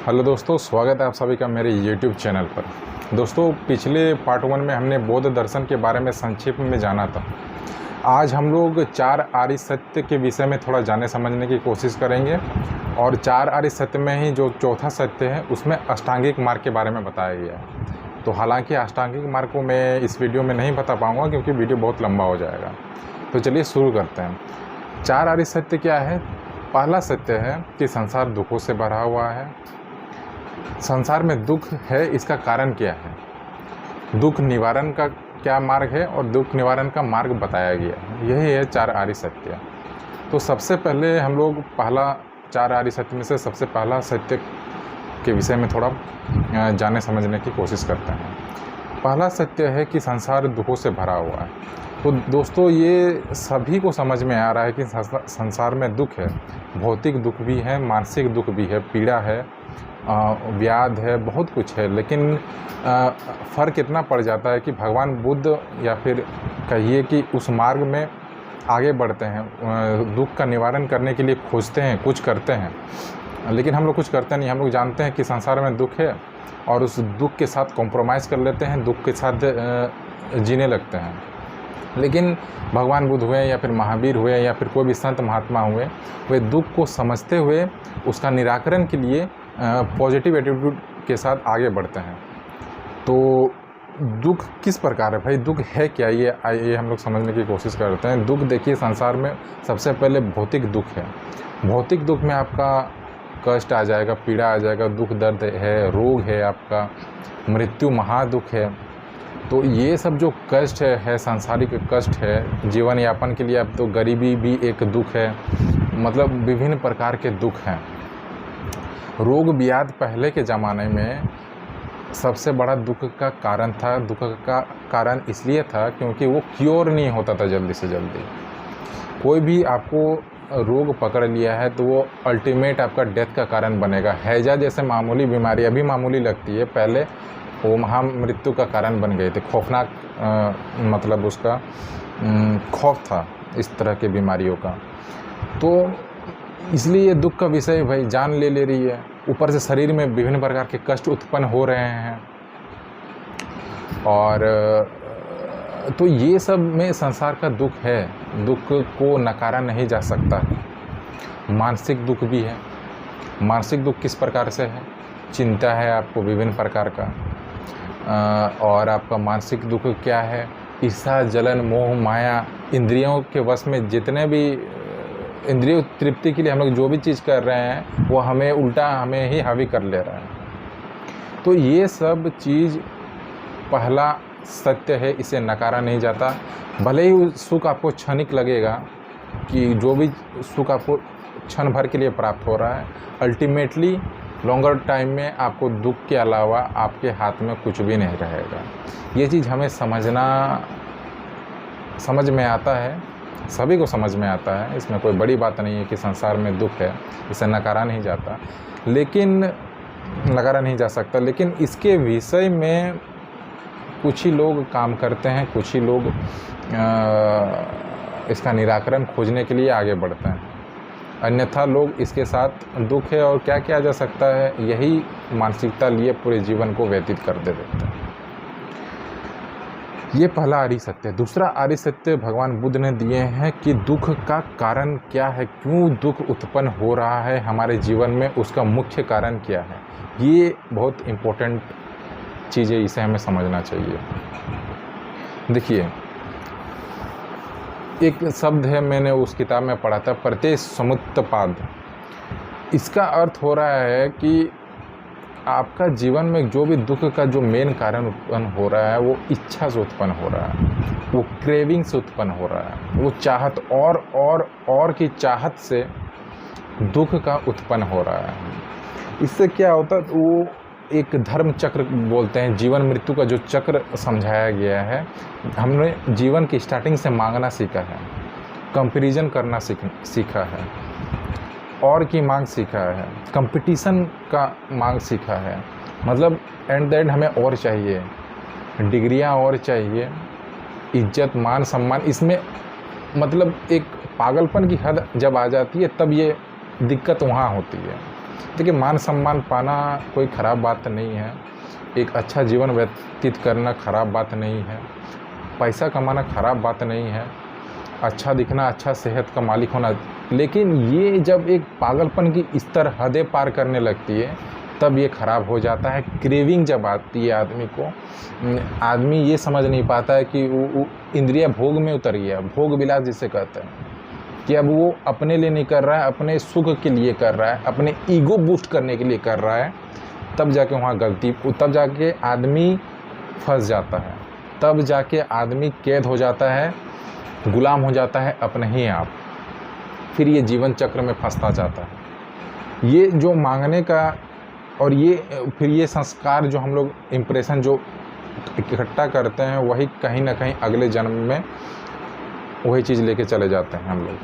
Hello दोस्तों, स्वागत है आप सभी का मेरे YouTube चैनल पर। दोस्तों, पिछले पार्ट 1 में हमने बौद्ध दर्शन के बारे में संक्षेप में जाना था। आज हम लोग 4 आर्य सत्य के विषय में थोड़ा जाने समझने की कोशिश करेंगे और 4 आर्य सत्य में ही जो चौथा सत्य है उसमें अष्टांगिक मार्ग के बारे में बताया गया है। तो हालांकि अष्टांगिक मार्ग को मैं इस वीडियो में नहीं बता पाऊँगा क्योंकि वीडियो बहुत लंबा हो जाएगा। तो चलिए शुरू करते हैं। 4 आर्य सत्य क्या है? पहला सत्य है कि संसार दुखों से भरा हुआ है। संसार में दुख है, इसका कारण क्या है? दुख निवारण का क्या मार्ग है और दुख निवारण का मार्ग बताया गया है। यही है 4 आर्य सत्य। तो सबसे पहले हम लोग 4 आर्य सत्य में से सबसे पहला सत्य के विषय में थोड़ा जाने समझने की कोशिश करते हैं। पहला सत्य है कि संसार दुखों से भरा हुआ है। तो दोस्तों, ये सभी को समझ में आ रहा है कि संसार में दुख है। भौतिक दुख भी है, मानसिक दुख भी है, पीड़ा है, व्याध है, बहुत कुछ है। लेकिन फ़र्क इतना पड़ जाता है कि भगवान बुद्ध या फिर कहिए कि उस मार्ग में आगे बढ़ते हैं, दुख का निवारण करने के लिए खोजते हैं, कुछ करते हैं। लेकिन हम लोग कुछ करते नहीं। हम लोग जानते हैं कि संसार में दुख है और उस दुख के साथ कॉम्प्रोमाइज़ कर लेते हैं, दुख के साथ जीने लगते हैं। लेकिन भगवान बुद्ध हुए या फिर महावीर हुए या फिर कोई भी संत महात्मा हुए, वे दुख को समझते हुए उसका निराकरण के लिए पॉजिटिव एटीट्यूड के साथ आगे बढ़ते हैं। तो दुख किस प्रकार है भाई? दुख है क्या? ये हम लोग समझने की कोशिश करते हैं। दुख देखिए, संसार में सबसे पहले भौतिक दुख है। भौतिक दुख में आपका कष्ट आ जाएगा, पीड़ा आ जाएगा, दुख दर्द है, रोग है, आपका मृत्यु महादुख है। तो ये सब जो कष्ट है सांसारिक कष्ट है, जीवन यापन के लिए अब तो गरीबी भी एक दुख है। मतलब विभिन्न प्रकार के दुख हैं। रोग व्याध पहले के ज़माने में सबसे बड़ा दुख का कारण था। दुख का कारण इसलिए था क्योंकि वो क्योर नहीं होता था जल्दी से जल्दी। कोई भी आपको रोग पकड़ लिया है तो वो अल्टीमेट आपका डेथ का कारण बनेगा। हैजा जैसे मामूली बीमारी अभी मामूली लगती है, पहले वो महामृत्यु का कारण बन गए थे। खौफनाक मतलब उसका खौफ था इस तरह के बीमारियों का। तो इसलिए ये दुख का विषय भाई जान ले रही है। ऊपर से शरीर में विभिन्न प्रकार के कष्ट उत्पन्न हो रहे हैं और तो ये सब में संसार का दुख है। दुख को नकारा नहीं जा सकता। मानसिक दुख भी है। मानसिक दुख किस प्रकार से है? चिंता है आपको विभिन्न प्रकार का। और आपका मानसिक दुख क्या है? ईर्ष्या, जलन, मोह, माया। इंद्रियों के वश में जितने भी इंद्रिय तृप्ति के लिए हम लोग जो भी चीज़ कर रहे हैं वो हमें उल्टा हमें ही हावी कर ले रहा है। तो ये सब चीज़ पहला सत्य है, इसे नकारा नहीं जाता। भले ही सुख आपको क्षणिक लगेगा कि जो भी सुख आपको क्षण भर के लिए प्राप्त हो रहा है, अल्टीमेटली लॉन्गर टाइम में आपको दुख के अलावा आपके हाथ में कुछ भी नहीं रहेगा। ये चीज़ हमें समझ में आता है, सभी को समझ में आता है। इसमें कोई बड़ी बात नहीं है कि संसार में दुख है, इसे नकारा नहीं जाता, लेकिन नकारा नहीं जा सकता। लेकिन इसके विषय में कुछ ही लोग काम करते हैं, कुछ ही लोग इसका निराकरण खोजने के लिए आगे बढ़ते हैं। अन्यथा लोग इसके साथ दुख है और क्या किया जा सकता है, यही मानसिकता लिए पूरे जीवन को व्यतीत कर देते हैं। ये पहला आर्य सत्य है। दूसरा आर्य सत्य भगवान बुद्ध ने दिए हैं कि दुख का कारण क्या है, क्यों दुख उत्पन्न हो रहा है हमारे जीवन में, उसका मुख्य कारण क्या है। ये बहुत इम्पोर्टेंट चीज़ है, इसे हमें समझना चाहिए। देखिए, एक शब्द है, मैंने उस किताब में पढ़ा था, प्रत्यय समुत्पाद। इसका अर्थ हो रहा है कि आपका जीवन में जो भी दुख का जो मेन कारण उत्पन्न हो रहा है वो इच्छा से उत्पन्न हो रहा है, वो क्रेविंग से उत्पन्न हो रहा है, वो चाहत और की चाहत से दुख का उत्पन्न हो रहा है। इससे क्या होता है? वो एक धर्म चक्र बोलते हैं, जीवन मृत्यु का जो चक्र समझाया गया है। हमने जीवन की स्टार्टिंग से मांगना सीखा है, कंपैरिजन करना सीखा है, और की मांग सीखा है, कंपटीशन का मांग सीखा है। मतलब एंड द एंड हमें और चाहिए, डिग्रियां और चाहिए, इज्जत मान सम्मान। इसमें मतलब एक पागलपन की हद जब आ जाती है तब ये दिक्कत वहाँ होती है। देखिए, मान सम्मान पाना कोई ख़राब बात नहीं है, एक अच्छा जीवन व्यतीत करना ख़राब बात नहीं है, पैसा कमाना ख़राब बात नहीं है, अच्छा दिखना, अच्छा सेहत का मालिक होना, लेकिन ये जब एक पागलपन की स्तर हदें पार करने लगती है तब ये ख़राब हो जाता है। क्रेविंग जब आती है आदमी को, आदमी ये समझ नहीं पाता है कि वो इंद्रिय भोग में उतर गया, भोग विलास जिसे कहते हैं, कि अब वो अपने लिए नहीं कर रहा है, अपने सुख के लिए कर रहा है, अपने ईगो बूस्ट करने के लिए कर रहा है, तब जाके वहाँ गलती, तब जाके आदमी फंस जाता है, तब जाके आदमी कैद हो जाता है, गुलाम हो जाता है अपने ही आप, फिर ये जीवन चक्र में फंसता जाता है। ये जो मांगने का और ये फिर ये संस्कार जो हम लोग इम्प्रेशन जो इकट्ठा करते हैं, वही कहीं ना कहीं अगले जन्म में वही चीज़ लेके चले जाते हैं हम लोग।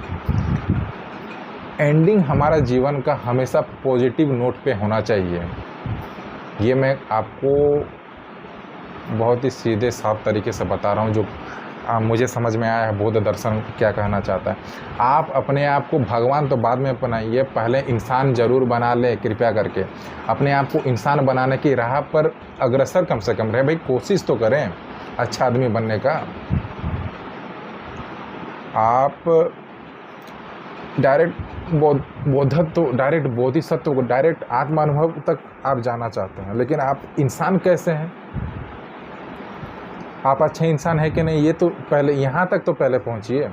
एंडिंग हमारा जीवन का हमेशा पॉजिटिव नोट पे होना चाहिए। ये मैं आपको बहुत ही सीधे साफ तरीके से बता रहा हूँ, जो मुझे समझ में आया है बौद्ध दर्शन क्या कहना चाहता है। आप अपने आप को भगवान तो बाद में बनाइए, पहले इंसान ज़रूर बना लें, कृपया करके अपने आप को इंसान बनाने की राह पर अग्रसर कम से कम रहे। भाई कोशिश तो करें अच्छा आदमी बनने का। आप डायरेक्ट बोधत्व, डायरेक्ट बोधिसत्व को, डायरेक्ट आत्मानुभव तक आप जाना चाहते हैं, लेकिन आप इंसान कैसे हैं, आप अच्छे इंसान है कि नहीं, ये तो पहले यहाँ तक तो पहले पहुँचिए,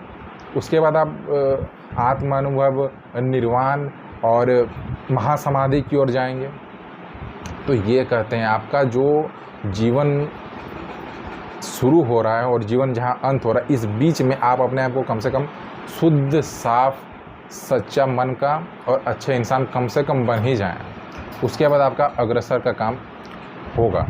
उसके बाद आप आत्मानुभव, निर्वाण और महासमाधि की ओर जाएंगे। तो ये कहते हैं आपका जो जीवन शुरू हो रहा है और जीवन जहाँ अंत हो रहा है, इस बीच में आप अपने आप को कम से कम शुद्ध, साफ, सच्चा मन का और अच्छे इंसान कम से कम बन ही जाएं, उसके बाद आपका अग्रसर का काम होगा।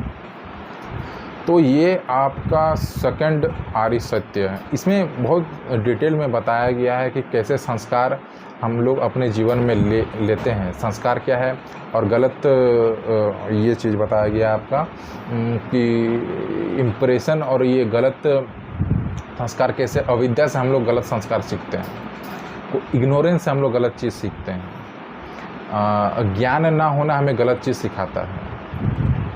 तो ये आपका सेकंड आर्य सत्य है। इसमें बहुत डिटेल में बताया गया है कि कैसे संस्कार हम लोग अपने जीवन में लेते हैं, संस्कार क्या है और गलत, ये चीज़ बताया गया आपका कि इम्प्रेशन और ये गलत संस्कार कैसे, अविद्या से हम लोग गलत संस्कार सीखते हैं, इग्नोरेंस से हम लोग गलत चीज़ सीखते हैं, ज्ञान ना होना हमें गलत चीज़ सिखाता है।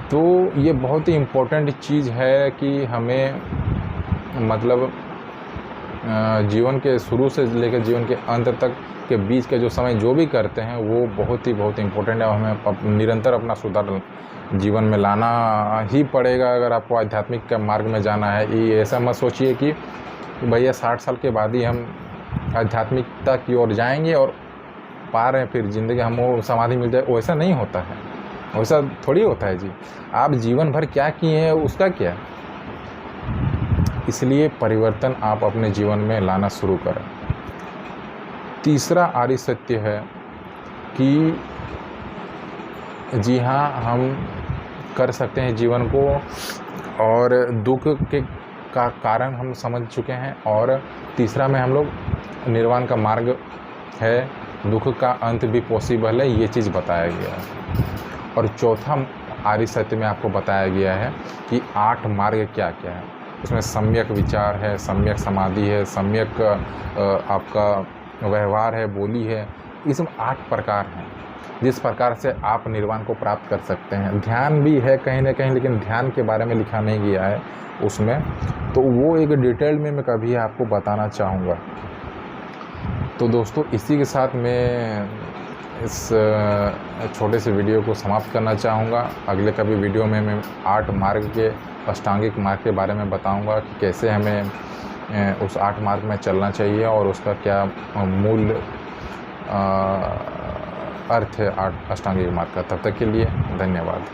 तो ये बहुत ही इम्पोर्टेंट चीज़ है कि हमें मतलब जीवन के शुरू से लेकर जीवन के अंत तक के बीच का जो समय जो भी करते हैं वो बहुत इम्पोर्टेंट है। हमें निरंतर अपना सुधार जीवन में लाना ही पड़ेगा अगर आपको आध्यात्मिक के मार्ग में जाना है। ये ऐसा मत सोचिए कि भैया 60 साल के बाद ही हम आध्यात्मिकता की ओर जाएंगे और पा रहे हैं फिर ज़िंदगी हमको समाधि मिल जाए, वैसा नहीं होता है, वैसा थोड़ी होता है जी। आप जीवन भर क्या किए हैं उसका क्या, इसलिए परिवर्तन आप अपने जीवन में लाना शुरू करें। तीसरा आर्य सत्य है कि जी हाँ, हम कर सकते हैं जीवन को, और दुख के का कारण हम समझ चुके हैं, और तीसरा में हम लोग निर्वाण का मार्ग है, दुख का अंत भी पॉसिबल है, ये चीज़ बताया गया है। और चौथा आर्य सत्य में आपको बताया गया है कि 8 मार्ग क्या क्या है। उसमें सम्यक विचार है, सम्यक समाधि है, सम्यक आपका व्यवहार है, बोली है, इसमें 8 प्रकार हैं जिस प्रकार से आप निर्वाण को प्राप्त कर सकते हैं। ध्यान भी है कहीं ना कहीं, लेकिन ध्यान के बारे में लिखा नहीं गया है उसमें, तो वो एक डिटेल में मैं कभी आपको बताना चाहूँगा। तो दोस्तों इसी के साथ मैं इस छोटे से वीडियो को समाप्त करना चाहूँगा। अगले कभी वीडियो में मैं 8 मार्ग के, अष्टांगिक मार्ग के बारे में बताऊँगा कि कैसे हमें उस 8 मार्ग में चलना चाहिए और उसका क्या मूल अर्थ है अष्टांगिक मार्ग का। तब तक के लिए धन्यवाद।